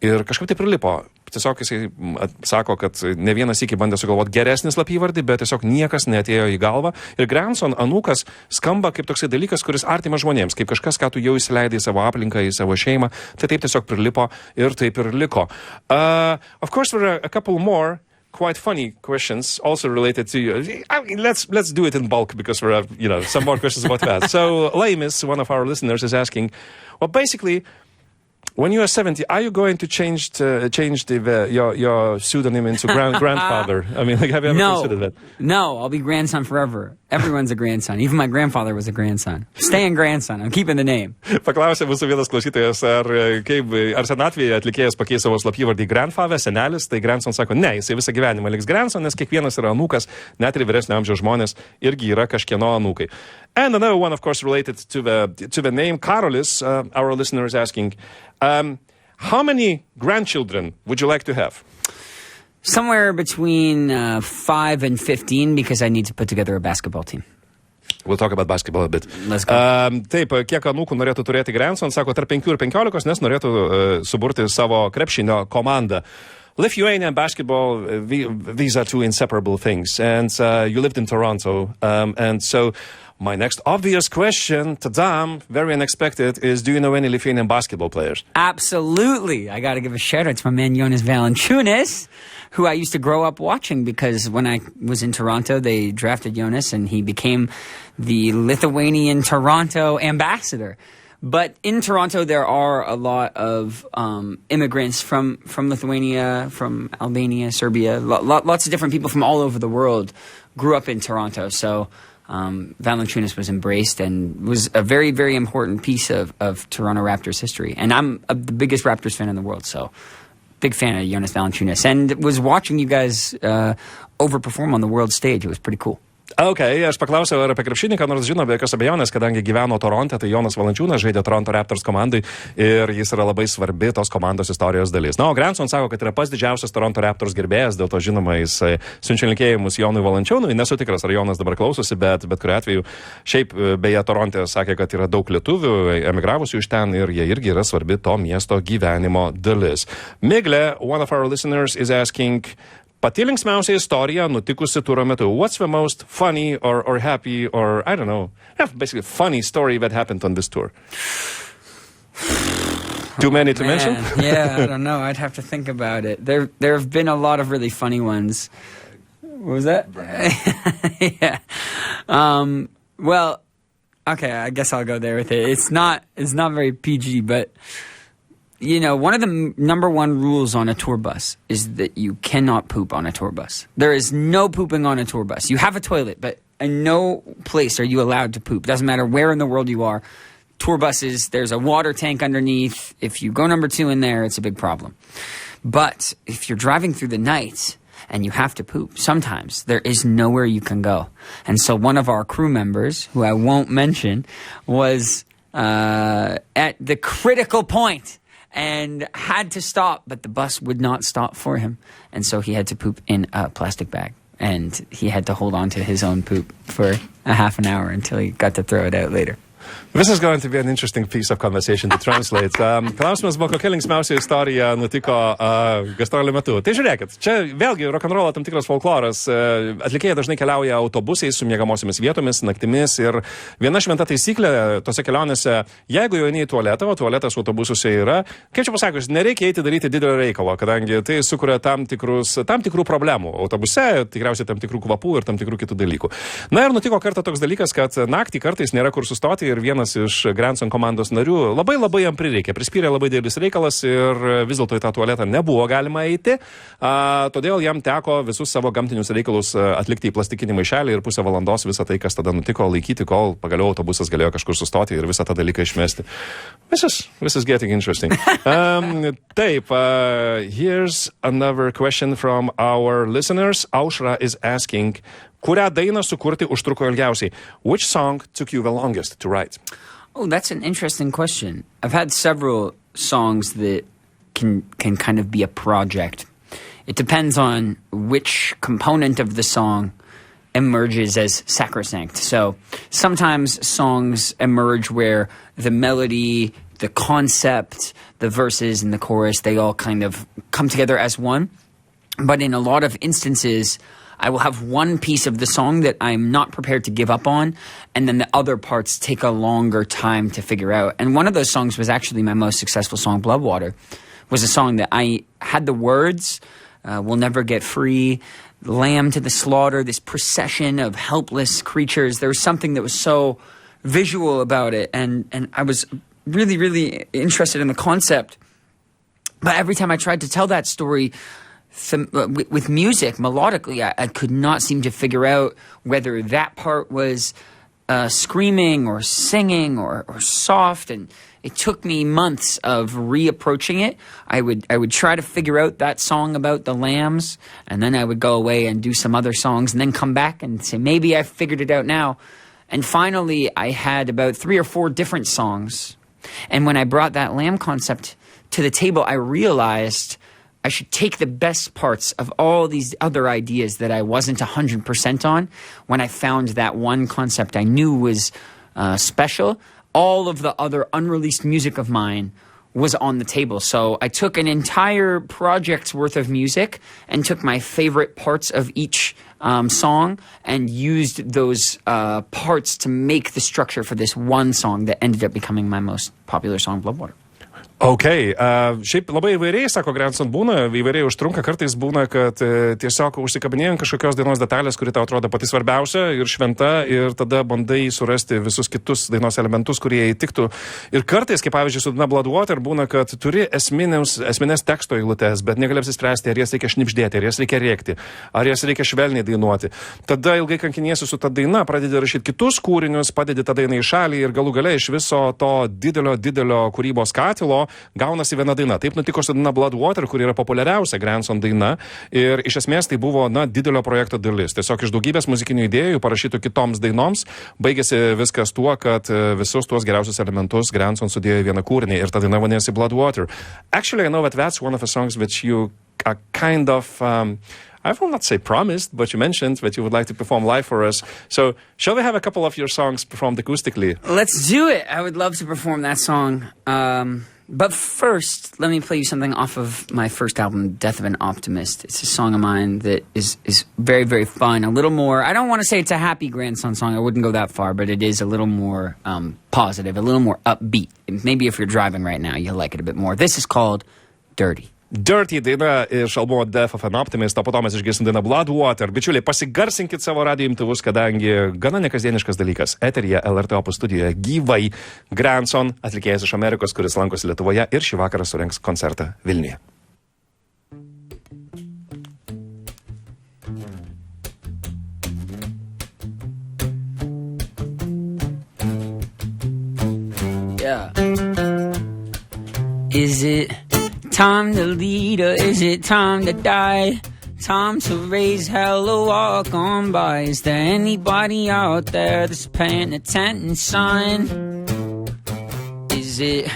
Ir kažkaip tai prilipo. Tiesiog jisai sako, kad ne vienas sykį bandė sugalvoti geresnį slapyvardį, bet tiesiog niekas neatėjo į galvą. Ir Grandson, anūkas, skamba kaip toksai dalykas, kuris artimas žmonėms, kaip kažkas, ką tu jau įsileidai į savo aplinką, į savo šeimą. Tai taip tiesiog prilipo ir taip ir liko. Of course, there are a couple more quite funny questions also related to you. I mean, let's do it in bulk because there are, some more questions about that. So, Lamis, one of our listeners, is asking, well, basically, when you are 70, are you going to change your pseudonym into grandfather? I mean, have you ever considered that? No, I'll be Grandson forever. Everyone's a grandson. Even my grandfather was a grandson. Staying Grandson. I'm keeping the name. Paklausė mūsų vienas klausytojas, ar senatvėje atlikėjas pakeis savo slapyvardį grandfather, senelis, tai Grandson sako, ne, jisai visą gyvenimą liks Grandson, nes kiekvienas yra anūkas, net ir vyresnio amžiaus žmonės irgi yra kažkieno anūkai. And another one, of course, related to the name, Karolis, our listener is asking, how many grandchildren would you like to have? Somewhere between 5 and 15 because I need to put together a basketball team. We'll talk about basketball a bit. Let's go. Taip, kiek anūkų norėtų turėti Grandson, sako, tarp 5 ir 15, nes norėtų suburti savo krepšinio komandą. Lithuania and basketball, these are two inseparable things. And you lived in Toronto. And so my next obvious question, tadam, very unexpected, is do you know any Lithuanian basketball players? Absolutely. I got to give a shout out to my man Jonas Valanciunas, who I used to grow up watching, because when I was in Toronto, they drafted Jonas and he became the Lithuanian Toronto ambassador. But in Toronto, there are a lot of immigrants from Lithuania, from Albania, Serbia. Lots of different people from all over the world grew up in Toronto. So Valančiūnas was embraced and was a very, very important piece of Toronto Raptors history. And I'm the biggest Raptors fan in the world, so big fan of Jonas Valančiūnas. And was watching you guys overperform on the world stage. It was pretty cool. Okay, aš paklausiau apie krepšinį, ką nors žino, be jokios abejonės, kadangi gyveno Toronte, tai Jonas Valančiūnas žaidė Toronto Raptors komandai ir jis yra labai svarbi tos komandos istorijos dalis. Na, o Granson sako, kad yra pats didžiausias Toronto Raptors gerbėjas, dėl to žinoma jis siunčia linkėjimus Jonui Valančiūnui. Nesu tikras, ar Jonas dabar klausosi, bet kuriuo atveju šiaip beje Toronte sakė, kad yra daug lietuvių emigravusių iš ten ir jie irgi yra svarbi to miesto gyvenimo dalis. Miglė, one of our listeners, is asking, pati linksmiausia istorija nutikusi turo metu. What's the most funny or happy or, I don't know, basically funny story that happened on this tour? Too many to mention? Yeah, I don't know. I'd have to think about it. There have been a lot of really funny ones. What was that? Yeah. Well, okay, I guess I'll go there with it. It's not very PG, but you know, one of the number one rules on a tour bus is that you cannot poop on a tour bus. There is no pooping on a tour bus. You have a toilet, but in no place are you allowed to poop. Doesn't matter where in the world you are. Tour buses, there's a water tank underneath. If you go number 2 in there, it's a big problem. But if you're driving through the night and you have to poop, sometimes there is nowhere you can go. And so one of our crew members, who I won't mention, was at the critical point and had to stop, but the bus would not stop for him. And so he had to poop in a plastic bag. And he had to hold on to his own poop for a half an hour until he got to throw it out later. This is going to be an interesting piece of conversation to translate. Klausimas buvo, kokia linksmiausia istorija nutiko gastrolių metu. Tai žiūrėkit, čia vėlgi rock'n'rollo tam tikras folkloras. Atlikėjai dažnai keliauja autobusais su miegamosiomis vietomis, naktimis ir viena šventa taisyklė tose kelionėse, jeigu jau eini į tualetą, o tualetas autobusuose yra, kaip čia pasakius, nereikia eiti daryti didelio reikalo, kadangi tai sukuria tam tikrų problemų. Autobuse tikriausiai tam tikrų kvapų ir tam tikrų kitų dalykų. Na ir nutiko kartą toks dalykas, kad naktį kartais nėra kur sustoti ir vienas iš Granson komandos narių labai jam prireikė. Prispyrė labai didelis reikalas ir vis dėlto į tą tualetą nebuvo galima eiti. Todėl jam teko visus savo gamtinius reikalus atlikti į plastikinį maišelį ir pusę valandos visą tai, kas tada nutiko, laikyti, kol pagaliau autobusas galėjo kažkur sustoti ir visą tą dalyką išmesti. This is getting interesting. Taip, here's another question from our listeners. Aušra is asking, kurią dainą sukurti užtruko ilgiausiai? Which song took you the longest to write? Oh, that's an interesting question. I've had several songs that can kind of be a project. It depends on which component of the song emerges as sacrosanct. So sometimes songs emerge where the melody, the concept, the verses and the chorus, they all kind of come together as one. But in a lot of instances, I will have one piece of the song that I'm not prepared to give up on, and then the other parts take a longer time to figure out. And one of those songs was actually my most successful song, Bloodwater, was a song that I had the words, We'll Never Get Free, Lamb to the Slaughter, this procession of helpless creatures. There was something that was so visual about it, and I was really, really interested in the concept. But every time I tried to tell that story with music, melodically, I could not seem to figure out whether that part was screaming or singing or soft, and it took me months of reapproaching it. I would try to figure out that song about the lambs, and then I would go away and do some other songs, and then come back and say, maybe I figured it out now. And finally, I had about 3 or 4 different songs. And when I brought that lamb concept to the table, I realized I should take the best parts of all these other ideas that I wasn't 100% on. When I found that one concept I knew was special, all of the other unreleased music of mine was on the table. So I took an entire project's worth of music and took my favorite parts of each song and used those parts to make the structure for this one song that ended up becoming my most popular song, Bloodwater. Okay. Šiaip labai įvairiai, sako Grandson, būna, įvairiai užtrunka, kartais būna, kad tiesiog užsikabinėjant kažkokios dainos detalės, kuri tau atrodo pati svarbiausia ir šventa, ir tada bandai surasti visus kitus dainos elementus, kurie įtiktų. Ir kartais, kaip pavyzdžiui, su daina Bloodwater, būna, kad turi esminės teksto eilutes, bet negali apsispręsti, ar jas reikia šnipždėti, ar jas reikia rėkti, ar jas reikia švelniai dainuoti. Tada ilgai kankiniesi su ta daina, pradedi rašyti kitus kūrinius, padedi tą dainą į šalį ir galų gale iš viso to didelio kūrybos katilo gaunasi viena daina. Taip nutiko su daina Bloodwater, kuri yra populiariausia Grandson daina. Ir iš esmės tai buvo, didelio projekto dalis. Tiesiog iš daugybės muzikinių idėjų parašytų kitoms dainoms baigėsi viskas tuo, kad visus tuos geriausius elementus Grandson sudėjo į vieną kūrinį. Ir ta daina vadinasi Bloodwater. Actually, I know that that's one of the songs which you are kind of... I will not say promised, but you mentioned that you would like to perform live for us. So, shall we have a couple of your songs performed acoustically? Let's do it. I would love to perform that song. But first, let me play you something off of my first album, Death of an Optimist. It's a song of mine that is very, very fun. A little more, I don't want to say it's a happy Grandson song. I wouldn't go that far, but it is a little more positive, a little more upbeat. Maybe if you're driving right now, you'll like it a bit more. This is called Dirty. Dirty daina iš albumo Death of an Optimist, o po to mes išgirsim dainą Bloodwater. Bičiuliai, pasigarsinkit savo radijo imtuvus, kadangi gana nekasdieniškas dalykas. Eteryje LRT OPUS studijoje gyvai Grandson, atlikėjas iš Amerikos, kuris lankosi Lietuvoje ir šį vakarą surengs koncertą Vilniuje. Yeah. Is it time to lead or is it time to die? Time to raise hell or walk on by. Is there anybody out there that's paying attention? Is it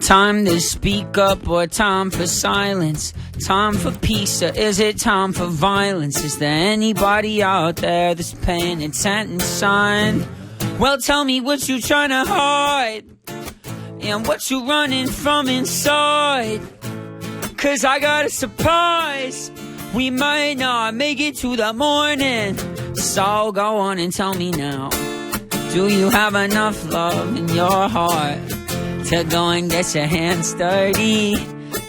time to speak up or time for silence? Time for peace or is it time for violence? Is there anybody out there that's paying attention? Well, tell me what you trying to hide and what you running from inside. 'Cause I got a surprise. We might not make it to the morning. So go on and tell me now. Do you have enough love in your heart to go and get your hands dirty?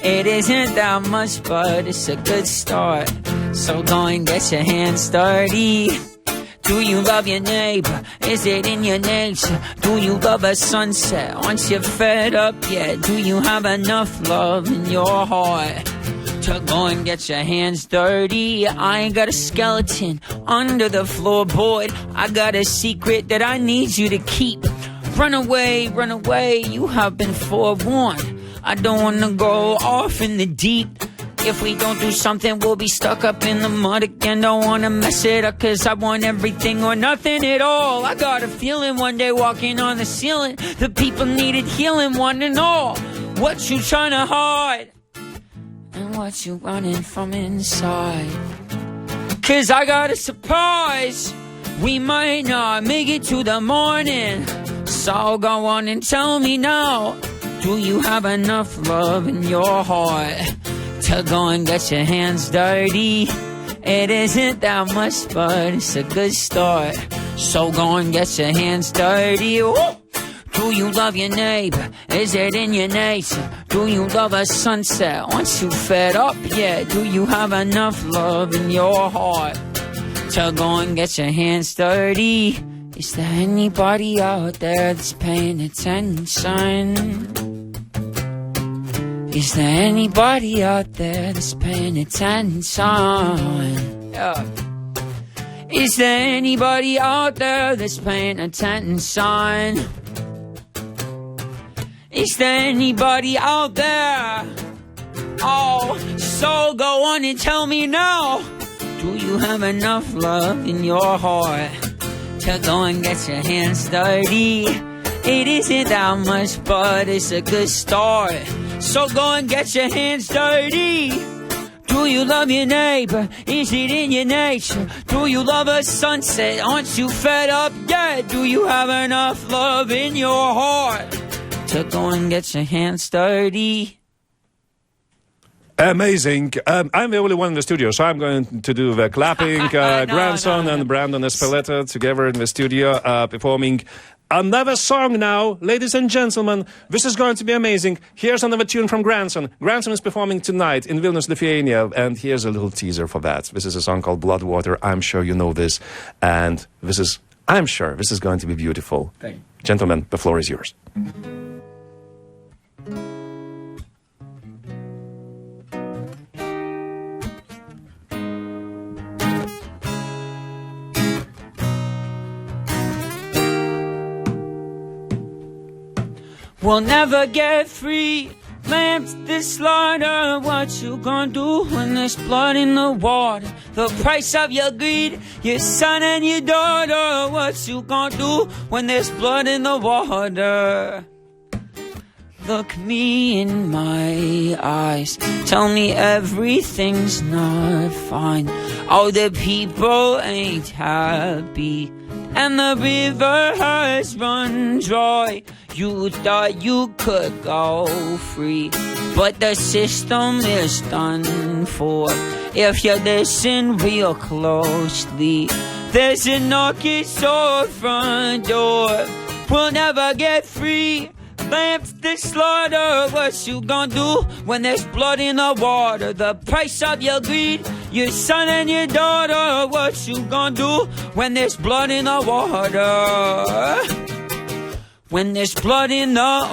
It isn't that much, but it's a good start. So go and get your hands dirty. Do you love your neighbor? Is it in your nature? Do you love a sunset? Once you're fed up yet? Do you have enough love in your heart to go and get your hands dirty? I ain't got a skeleton under the floorboard. I got a secret that I need you to keep. Run away, you have been forewarned. I don't wanna go off in the deep. If we don't do something, we'll be stuck up in the mud again. Don't wanna mess it up, 'cause I want everything or nothing at all. I got a feeling one day walking on the ceiling, the people needed healing, one and all. What you trying to hide? And what you running from inside? 'Cause I got a surprise. We might not make it to the morning. So go on and tell me now. Do you have enough love in your heart to go and get your hands dirty? It isn't that much, but it's a good start. So go and get your hands dirty. Woo! Do you love your neighbor? Is it in your nature? Do you love a sunset? Once you fed up yet? Do you have enough love in your heart to go and get your hands dirty? Is there anybody out there that's paying attention? Is there anybody out there that's paying attention? Yeah. Is there anybody out there that's paying attention? Is there anybody out there? Oh, so go on and tell me now. Do you have enough love in your heart to go and get your hands dirty? It isn't that much, but it's a good start. So go and get your hands dirty. Do you love your neighbor? Is it in your nature? Do you love a sunset? Aren't you fed up yet? Do you have enough love in your heart to go and get your hands dirty? Amazing. I'm the only one in the studio, so I'm going to do the clapping. Grandson and Brandon Espeleta together in the studio performing another song now, ladies and gentlemen. This is going to be amazing. Here's another tune from Grandson. Grandson is performing tonight in Vilnius, Lithuania, and here's a little teaser for that. This is a song called Bloodwater. I'm sure you know this, and I'm sure this is going to be beautiful. Thank you. Gentlemen, the floor is yours. We'll never get free. Lamps this slaughter. What you gonna do when there's blood in the water? The price of your greed, your son and your daughter. What you gonna do when there's blood in the water? Look me in my eyes. Tell me everything's not fine. Oh, the people ain't happy, and the river has run dry. You thought you could go free, but the system is done for. If you listen real closely, there's a knock at your front door. We'll never get free. Lamps the slaughter. What you gonna do when there's blood in the water? The price of your greed, your son and your daughter. What you gonna do when there's blood in the water? When there's blood in the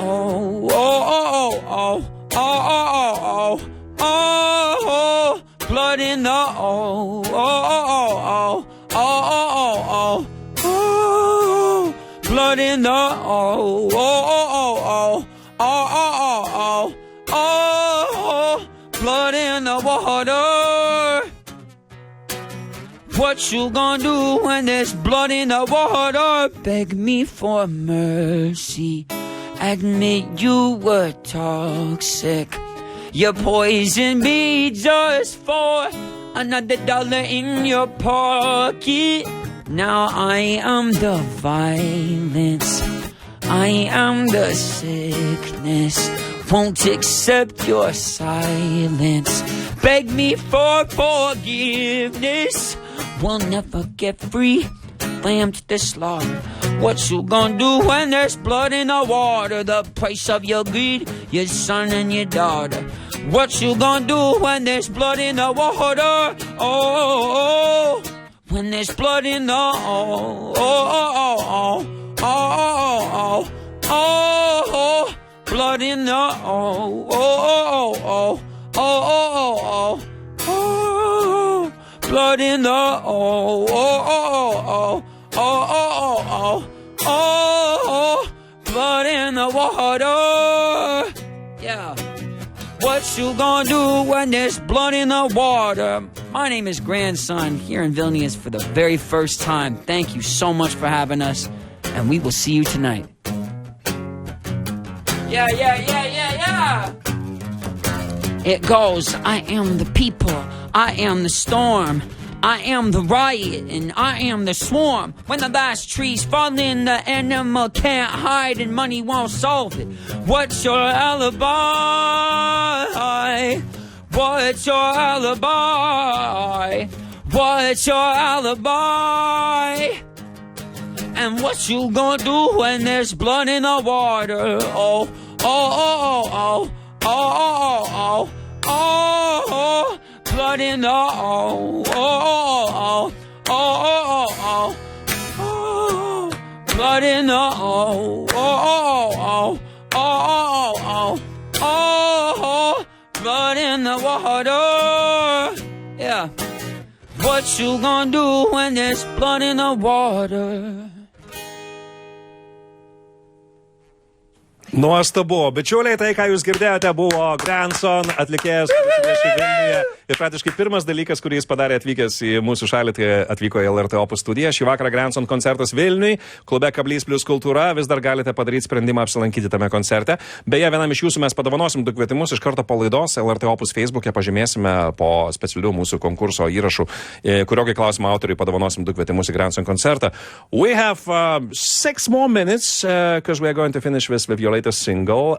blood in the blood in the blood in the water. What you gonna do when there's blood in the water? Beg me for mercy. Admit you were toxic. You poisoned me just for another dollar in your pocket. Now I am the violence, I am the sickness. Won't accept your silence. Beg me for forgiveness. We'll never get free. Lamb to the slaughter. What you gonna do when there's blood in the water? The price of your greed, your son and your daughter. What you gonna do when there's blood in the water? Oh, when there's blood in the blood in the blood in the blood in the water. Yeah. What you gonna do when there's blood in the water? My name is Grandson, here in Vilnius for the very first time. Thank you so much for having us, and we will see you tonight. Yeah. It goes, I am the people, I am the storm, I am the riot, and I am the swarm. When the last trees fall in, the animal can't hide, and money won't solve it. What's your alibi? What's your alibi? What's your alibi? And what you gonna do when there's blood in the water? Oh, blood in the blood in the blood in the water. Yeah. What you gonna do when there's blood in the water? Nuostabu. Bičiuliai, tai, ką jūs girdėjote, buvo Grandson, atlikėjas, kuris viešė Vilniuje. Ir praktiškai pirmas dalykas, kurį jis padarė atvykęs į mūsų šalį, tai atvyko į LRT OPUS studiją. Šį vakarą Grandson koncertas Vilniui, klube Kablys + kultūra. Vis dar galite padaryti sprendimą apsilankyti tame koncerte. Beje, vienam iš jūsų mes padovanosim 2 kvietimus iš karto po laidos. LRT OPUS Facebook'e pažymėsime po specialių mūsų konkurso įrašų, kuriokį klausimą autoriui padovanosim 2 kvietimus į Grandson koncertą. We have 6 more minutes, because we are going to finish this with your latest single.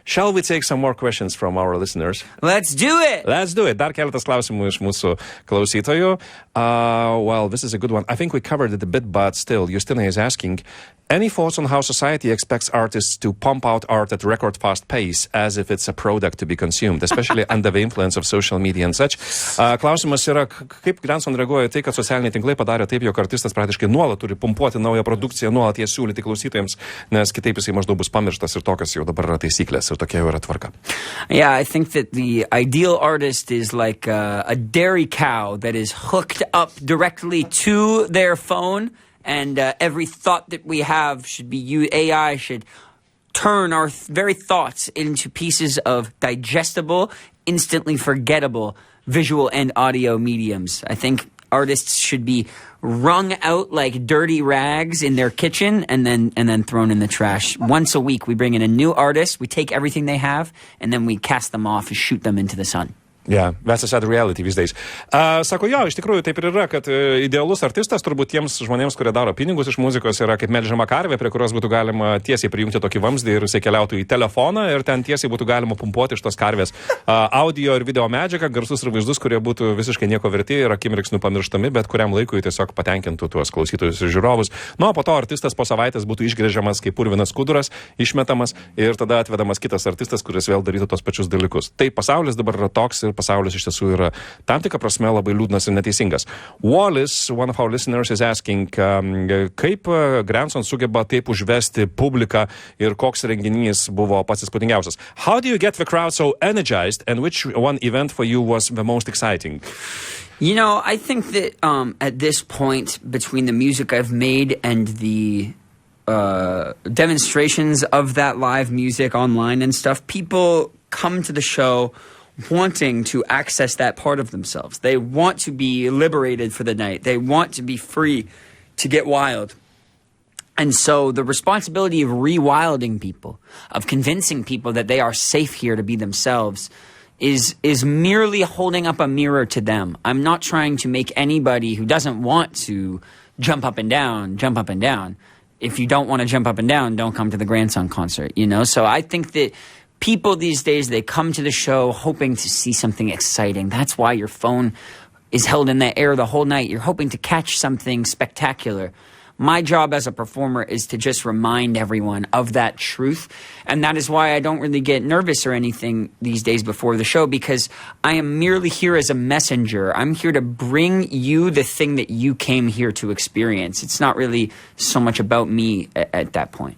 Shall we take some more questions from our listeners? Let's do it! Let's do it. Dar keletas klausimų iš mūsų klausytojų. Well, this is a good one. I think we covered it a bit, but still, Justina is asking, Any thoughts on how society expects artists to pump out art at record fast pace as if it's a product to be consumed, especially under the influence of social media and such? Klausimas yra, kaip Granson reaguoja tai, kad socialiniai tinklai padarė taip, jog artistas praktiškai nuolat turi pumpuoti naują produkciją, nuolat ją siūlyti klausytojams, nes kitaip jisai maždaug bus pamirštas ir tokios jau dabar yra taisyklės ir tokia jau yra tvarka. Yeah, I think that the ideal artist is like a dairy cow that is hooked up directly to their phone. And every thought that we have should be AI should turn our very thoughts into pieces of digestible, instantly forgettable visual and audio mediums. I think artists should be wrung out like dirty rags in their kitchen and then thrown in the trash. Once a week we bring in a new artist, we take everything they have, and then we cast them off and shoot them into the sun. Yeah, that's a sad reality these days. Sako, jo, iš tikrųjų taip ir yra, kad idealus artistas turbūt tiems žmonėms, kurie daro pinigus iš muzikos, yra kaip melžiama karvė, prie kurios būtų galima tiesiai prijungti tokį vamzdį ir jisai keliautų į telefoną ir ten tiesiai būtų galima pumpuoti iš tos karvės audio ir video medžiagą, garsus ir vaizdus, kurie būtų visiškai nieko verti ir akimirksniu pamirštami, bet kuriam laikui tiesiog patenkintų tuos klausytojus ir žiūrovus. Nu, o po to artistas po savaitės būtų išgręžiamas kaip purvinas skuduras, išmetamas ir tada atvedamas kitas artistas, kuris vėl darytų tos pačius dalykus. Tai pasaulis dabar yra toks ir pasaulis iš tiesų yra tam tikra prasme labai liūdnas ir neteisingas. Wallis, one of our listeners, is asking, kaip Granson sugeba taip užvesti publiką ir koks renginys buvo pats įspūdingiausias. How do you get the crowd so energized and which one event for you was the most exciting? You know, I think that at this point between the music I've made and the demonstrations of that live music online and stuff, people come to the show wanting to access that part of themselves. They want to be liberated for the night. They want to be free to get wild. And so the responsibility of rewilding people, of convincing people that they are safe here to be themselves, is merely holding up a mirror to them. I'm not trying to make anybody who doesn't want to jump up and down. If you don't want to jump up and down, don't come to the Grandson concert, you know? So I think that people these days, they come to the show hoping to see something exciting. That's why your phone is held in the air the whole night. You're hoping to catch something spectacular. My job as a performer is to just remind everyone of that truth. And that is why I don't really get nervous or anything these days before the show, because I am merely here as a messenger. I'm here to bring you the thing that you came here to experience. It's not really so much about me at that point.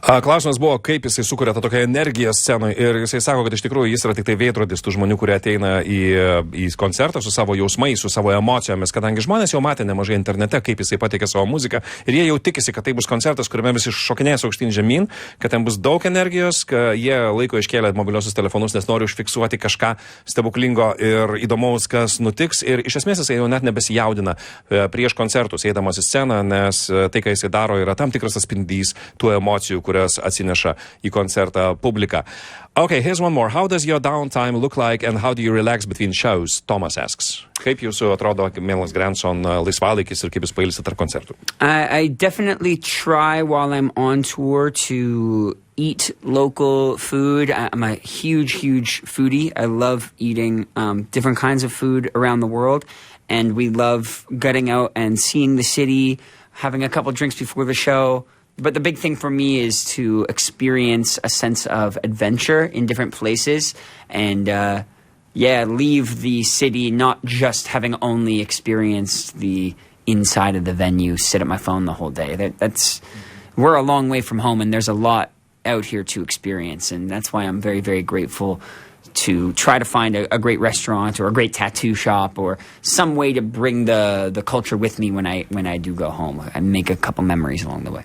Klausimas buvo, kaip jisai sukuria tą tokią energiją scenoje ir jisai sako, kad iš tikrųjų jis yra tik tai veidrodis tų žmonių, kurie ateina į koncertą su savo jausmais, su savo emocijomis, kadangi žmonės jau matė nemažai internete, kaip jisai pateikia savo muziką ir jie jau tikisi, kad tai bus koncertas, kuriame visi šokinės aukštyn žemyn, kad ten bus daug energijos, kad jie laiko iškėlė mobiliosius telefonus, nes nori užfiksuoti kažką stebuklingo ir įdomaus, kas nutiks ir iš esmės jisai jau net nebesijaudina prieš koncertus, eidamas į sceną, nes tai, ką jisai daro, yra tam tikras atspindys tų emocijų, kurias atsineša į koncertą publiką. Okay, here's one more. How does your downtime look like and how do you relax between shows? Thomas asks. Kaip jūsų atrodo, mielas Granson, laisvalaikis ir kaip jūs pailsite tarp koncertų? I definitely try while I'm on tour to eat local food. I'm a huge foodie. I love eating different kinds of food around the world, and we love getting out and seeing the city, having a couple drinks before the show. But the big thing for me is to experience a sense of adventure in different places and, leave the city not just having only experienced the inside of the venue, sit at my phone the whole day. We're a long way from home and there's a lot out here to experience. And that's why I'm very, very grateful to try to find a great restaurant or a great tattoo shop or some way to bring the culture with me when I do go home and make a couple memories along the way.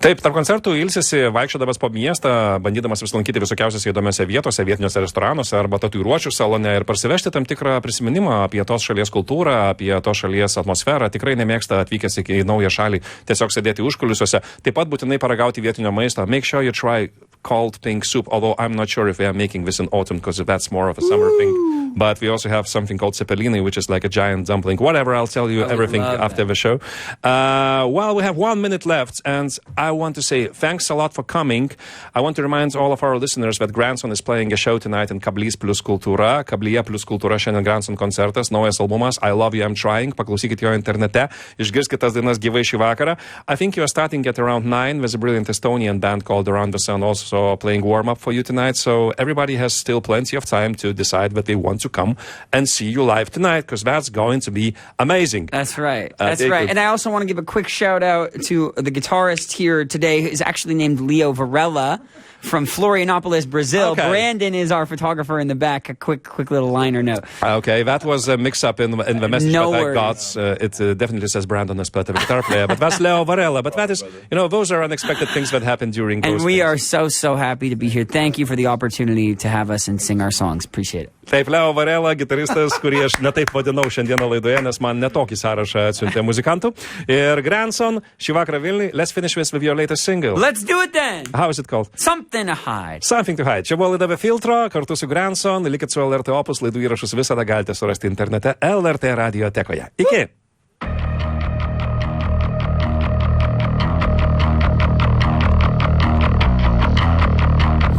Taip, tarp koncertų ilsisi vaikščiodamas po miestą, bandydamas vis lankyti visokiausiose įdomiose vietose, vietiniuose restoranuose arba tatuiruočių salone ir parsivežti tam tikrą prisiminimą apie tos šalies kultūrą, apie tos šalies atmosferą. Tikrai nemėgsta atvykęs į naują šalį tiesiog sėdėti užkulisiuose. Taip pat būtinai paragauti vietinio maisto. Make sure you try called pink soup, although I'm not sure if we are making this in autumn because that's more of a summer thing. But we also have something called cepelini, which is like a giant dumpling. Whatever, I'll tell you everything after the show. Well, we have 1 minute left, and I want to say thanks a lot for coming. I want to remind all of our listeners that Grandson is playing a show tonight in Kablys plus Kultūra. Kablyje plus Kultūra šiandien Grandson koncertas, naujas albumas I Love You, I'm Trying. Paklausykite jo internete, išgirskite tas dainas gyvai šį vakarą. I think you are starting at around 9. There's a brilliant Estonian band called Around the Sun also playing warm-up for you tonight. So everybody has still plenty of time to decide that they want to come and see you live tonight, because that's going to be amazing. That's right. That's right. And I also want to give a quick shout out to the guitarist here today, who is actually named Leo Varela from Florianopolis, Brazil. Okay. Brandon is our photographer in the back. A quick little liner note. Okay, that was a mix-up in the message No that worries. I got. It definitely says Brandon is better guitar player, but that's Leo Varela. But that is, those are unexpected things that happen during those And we things. are so happy to be here. Thank you for the opportunity to have us and sing our songs. Appreciate it. Taip, Leo Varela, gitaristas, kurį aš netaip vadinau šiandieną laidoje, nes man netokį sąrašą atsiuntė muzikantų. Ir Grandson, šį vakarą Vilniui. Let's finish with your latest single. Let's do it then. How is it called? Something to hide. Something to hide. Čia buvo laida be filtro, kartu su Grandson. Likit su LRT Opus, laidų įrašus visada galite surasti internete LRT radiotekoje. Iki!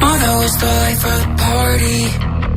Oh, that was the life of the party.